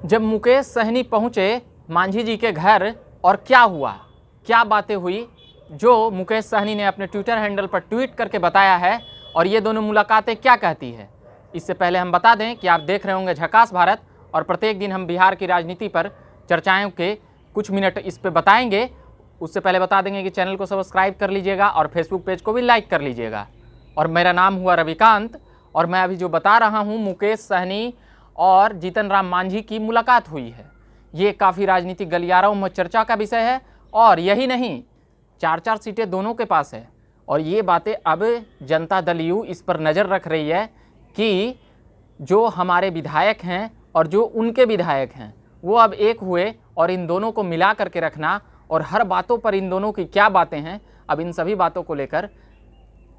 जब मुकेश सहनी पहुंचे मांझी जी के घर और क्या हुआ, क्या बातें हुई, जो मुकेश सहनी ने अपने ट्विटर हैंडल पर ट्वीट करके बताया है और ये दोनों मुलाकातें क्या कहती है। इससे पहले हम बता दें कि आप देख रहे होंगे झकास भारत और प्रत्येक दिन हम बिहार की राजनीति पर चर्चाओं के कुछ मिनट इस पर बताएंगे। उससे पहले बता देंगे कि चैनल को सब्सक्राइब कर लीजिएगा और फेसबुक पेज को भी लाइक कर लीजिएगा। और मेरा नाम हुआ रविकांत और मैं अभी जो बता रहा हूँ मुकेश सहनी और जीतन राम मांझी की मुलाकात हुई है। ये काफ़ी राजनीतिक गलियारों में चर्चा का विषय है और यही नहीं, 4-4 सीटें दोनों के पास है। और ये बातें अब जनता दल यू इस पर नज़र रख रही है कि जो हमारे विधायक हैं और जो उनके विधायक हैं वो अब एक हुए और इन दोनों को मिला करके रखना और हर बातों पर इन दोनों की क्या बातें हैं, अब इन सभी बातों को लेकर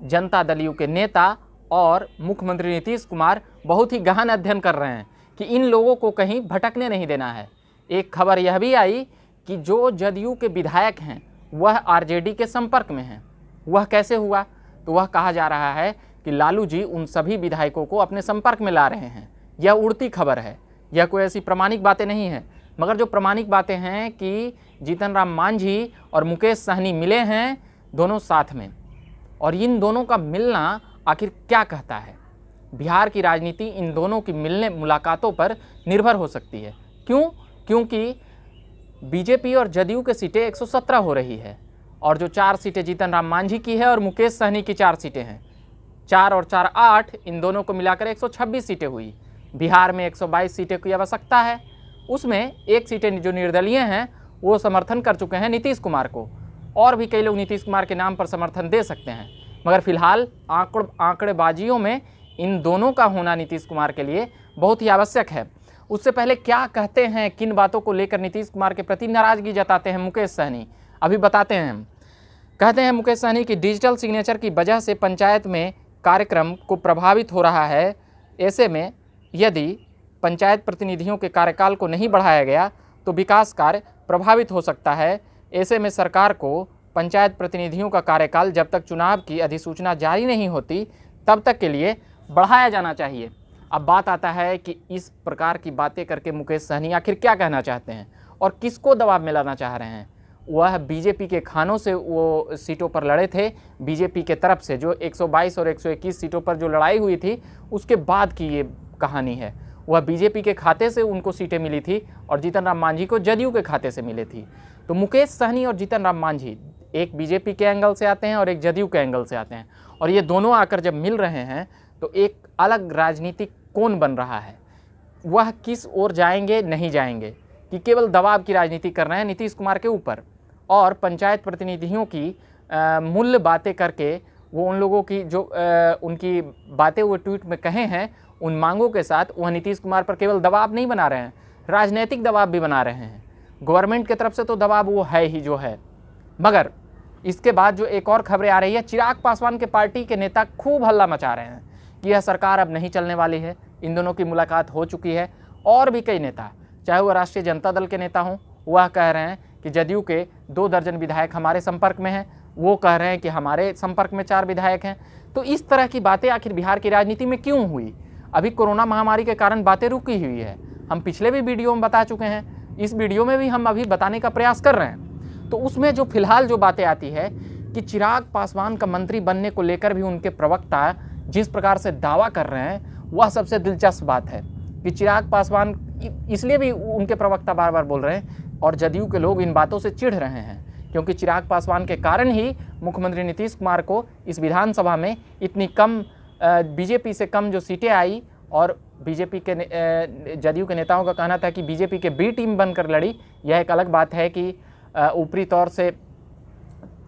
जनता दल यू के नेता और मुख्यमंत्री नीतीश कुमार बहुत ही गहन अध्ययन कर रहे हैं कि इन लोगों को कहीं भटकने नहीं देना है। एक खबर यह भी आई कि जो जदयू के विधायक हैं वह आरजेडी के संपर्क में हैं। वह कैसे हुआ? तो वह कहा जा रहा है कि लालू जी उन सभी विधायकों को अपने संपर्क में ला रहे हैं। यह उड़ती खबर है, यह कोई ऐसी प्रामाणिक बातें नहीं है। मगर जो प्रामाणिक बातें हैं कि जीतन राम मांझी और मुकेश सहनी मिले हैं दोनों साथ में, और इन दोनों का मिलना आखिर क्या कहता है। बिहार की राजनीति इन दोनों की मिलने मुलाकातों पर निर्भर हो सकती है। क्यों? क्योंकि बीजेपी और जदयू के सीटें 117 हो रही है और जो 4 सीटें जीतन राम मांझी की है और मुकेश सहनी की 4 सीटें हैं, 4 और 4 8, इन दोनों को मिलाकर 126 सीटें हुई। बिहार में 122 सीटें की आवश्यकता है, उसमें 1 सीटें जो निर्दलीय हैं वो समर्थन कर चुके हैं नीतीश कुमार को, और भी कई लोग नीतीश कुमार के नाम पर समर्थन दे सकते हैं। मगर फिलहाल आंकड़ेबाजियों में इन दोनों का होना नीतीश कुमार के लिए बहुत ही आवश्यक है। उससे पहले क्या कहते हैं, किन बातों को लेकर नीतीश कुमार के प्रति नाराजगी जताते हैं मुकेश सहनी, अभी बताते हैं हम। कहते हैं मुकेश सहनी कि डिजिटल सिग्नेचर की वजह से पंचायत में कार्यक्रम को प्रभावित हो रहा है। ऐसे में यदि पंचायत प्रतिनिधियों के कार्यकाल को नहीं बढ़ाया गया तो विकास कार्य प्रभावित हो सकता है। ऐसे में सरकार को पंचायत प्रतिनिधियों का कार्यकाल जब तक चुनाव की अधिसूचना जारी नहीं होती तब तक के लिए बढ़ाया जाना चाहिए। अब बात आता है कि इस प्रकार की बातें करके मुकेश सहनी आखिर क्या कहना चाहते हैं और किसको दबाव में लाना चाह रहे हैं। वह बीजेपी के खानों से वो सीटों पर लड़े थे, बीजेपी के तरफ से जो 122 और 121 सीटों पर जो लड़ाई हुई थी उसके बाद की ये कहानी है। वह बीजेपी के खाते से उनको सीटें मिली थी और जीतन राम मांझी को जदयू के खाते से मिली थी। तो मुकेश सहनी और जीतन राम मांझी एक बीजेपी के एंगल से आते हैं और एक जदयू के एंगल से आते हैं, और ये दोनों आकर जब मिल रहे हैं तो एक अलग राजनीतिक कोण बन रहा है। वह किस ओर जाएंगे नहीं जाएंगे, कि केवल दबाव की राजनीति कर रहे हैं नीतीश कुमार के ऊपर और पंचायत प्रतिनिधियों की मूल्य बातें करके वो उन लोगों की जो उनकी बातें वो ट्वीट में कहे हैं उन मांगों के साथ वह नीतीश कुमार पर केवल दबाव नहीं बना रहे हैं, राजनीतिक दबाव भी बना रहे हैं। गवर्नमेंट की तरफ से तो दबाव वो है ही जो है, मगर इसके बाद जो एक और खबरें आ रही है, चिराग पासवान के पार्टी के नेता खूब हल्ला मचा रहे हैं कि यह सरकार अब नहीं चलने वाली है। इन दोनों की मुलाकात हो चुकी है और भी कई नेता, चाहे वह राष्ट्रीय जनता दल के नेता हों, वह कह रहे हैं कि जदयू के 2 दर्जन विधायक हमारे संपर्क में हैं, वो कह रहे हैं कि हमारे संपर्क में 4 विधायक हैं। तो इस तरह की बातें आखिर बिहार की राजनीति में क्यों हुई? अभी कोरोना महामारी के कारण बातें रुकी हुई है, हम पिछले भी वीडियो में बता चुके हैं, इस वीडियो में भी हम अभी बताने का प्रयास कर रहे हैं। तो उसमें जो फिलहाल जो बातें आती है कि चिराग पासवान का मंत्री बनने को लेकर भी उनके प्रवक्ता जिस प्रकार से दावा कर रहे हैं, वह सबसे दिलचस्प बात है कि चिराग पासवान, इसलिए भी उनके प्रवक्ता बार बार बोल रहे हैं और जदयू के लोग इन बातों से चिढ़ रहे हैं क्योंकि चिराग पासवान के कारण ही मुख्यमंत्री नीतीश कुमार को इस विधानसभा में इतनी कम, बीजेपी से कम जो सीटें आई, और बीजेपी के जदयू के नेताओं का कहना था कि बीजेपी के बी टीम बनकर लड़ी। यह एक अलग बात है कि ऊपरी तौर से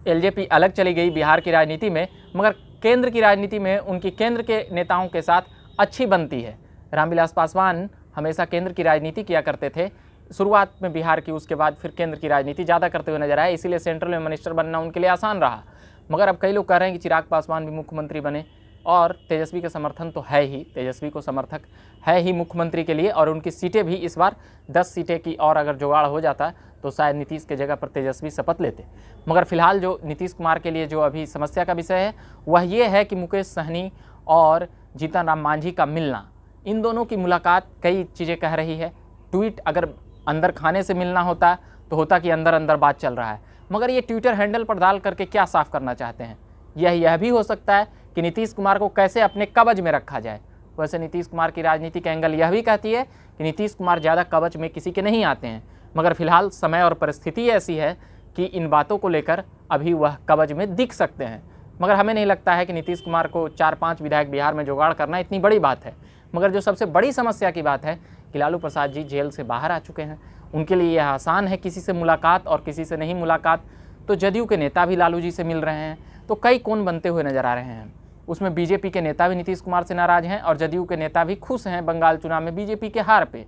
एलजेपी अलग चली गई बिहार की राजनीति में, मगर केंद्र की राजनीति में उनकी केंद्र के नेताओं के साथ अच्छी बनती है। रामविलास पासवान हमेशा केंद्र की राजनीति किया करते थे, शुरुआत में बिहार की, उसके बाद फिर केंद्र की राजनीति ज़्यादा करते हुए नजर आए, इसीलिए सेंट्रल में मिनिस्टर बनना उनके लिए आसान रहा। मगर अब कई लोग कह रहे हैं कि चिराग पासवान भी मुख्यमंत्री बने, और तेजस्वी का समर्थन तो है ही, तेजस्वी को समर्थक है ही मुख्यमंत्री के लिए, और उनकी सीटें भी इस बार 10 सीटें की और अगर जुगाड़ हो जाता तो शायद नीतीश के जगह पर तेजस्वी शपथ लेते। मगर फिलहाल जो नीतीश कुमार के लिए जो अभी समस्या का विषय है वह ये है कि मुकेश सहनी और जीतन राम मांझी का मिलना, इन दोनों की मुलाकात कई चीज़ें कह रही है। ट्वीट अगर अंदर खाने से मिलना होता तो होता कि अंदर अंदर बात चल रहा है, मगर ये ट्विटर हैंडल पर डाल करके क्या साफ करना चाहते हैं? यह भी हो सकता है कि नीतीश कुमार को कैसे अपने कब्ज में रखा जाए। वैसे नीतीश कुमार की राजनीतिक एंगल यह भी कहती है कि नीतीश कुमार ज़्यादा कब्ज में किसी के नहीं आते हैं, मगर फिलहाल समय और परिस्थिति ऐसी है कि इन बातों को लेकर अभी वह कब्ज में दिख सकते हैं। मगर हमें नहीं लगता है कि नीतीश कुमार को 4-5 विधायक बिहार में जुगाड़ करना इतनी बड़ी बात है। मगर जो सबसे बड़ी समस्या की बात है कि लालू प्रसाद जी जेल से बाहर आ चुके हैं, उनके लिए यह आसान है किसी से मुलाकात और किसी से नहीं मुलाकात। तो जदयू के नेता भी लालू जी से मिल रहे हैं, तो कई कोण बनते हुए नजर आ रहे हैं। उसमें बीजेपी के नेता भी नीतीश कुमार से नाराज़ हैं और जदयू के नेता भी खुश हैं बंगाल चुनाव में बीजेपी के हार पे।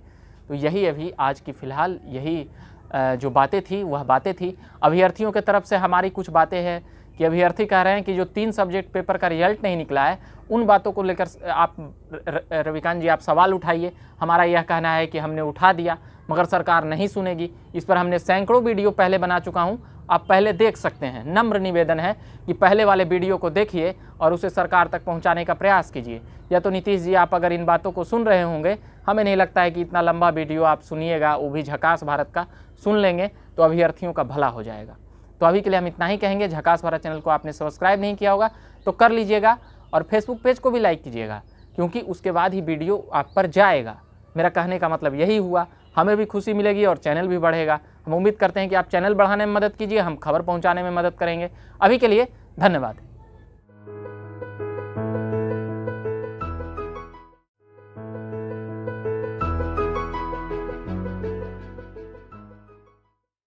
तो यही अभी आज की फ़िलहाल यही जो बातें थी वह बातें थी। अभ्यर्थियों की तरफ से हमारी कुछ बातें हैं कि अभ्यर्थी कह रहे हैं कि जो 3 सब्जेक्ट पेपर का रिजल्ट नहीं निकला है, उन बातों को लेकर आप रविकांत जी आप सवाल उठाइए। हमारा यह कहना है कि हमने उठा दिया मगर सरकार नहीं सुनेगी। इस पर हमने सैकड़ों वीडियो पहले बना चुका हूं, आप पहले देख सकते हैं। नम्र निवेदन है कि पहले वाले वीडियो को देखिए और उसे सरकार तक पहुंचाने का प्रयास कीजिए। या तो नीतीश जी आप अगर इन बातों को सुन रहे होंगे, हमें नहीं लगता है कि इतना लंबा वीडियो आप सुनिएगा, वो भी झकास भारत का सुन लेंगे तो अभ्यर्थियों का भला हो जाएगा। तो अभी के लिए हम इतना ही कहेंगे। झकास भारत चैनल को आपने सब्सक्राइब नहीं किया होगा तो कर लीजिएगा और फेसबुक पेज को भी लाइक कीजिएगा, क्योंकि उसके बाद ही वीडियो आप पर जाएगा। मेरा कहने का मतलब यही हुआ, हमें भी खुशी मिलेगी और चैनल भी बढ़ेगा। हम उम्मीद करते हैं कि आप चैनल बढ़ाने में मदद कीजिए, हम खबर पहुंचाने में मदद करेंगे। अभी के लिए धन्यवाद।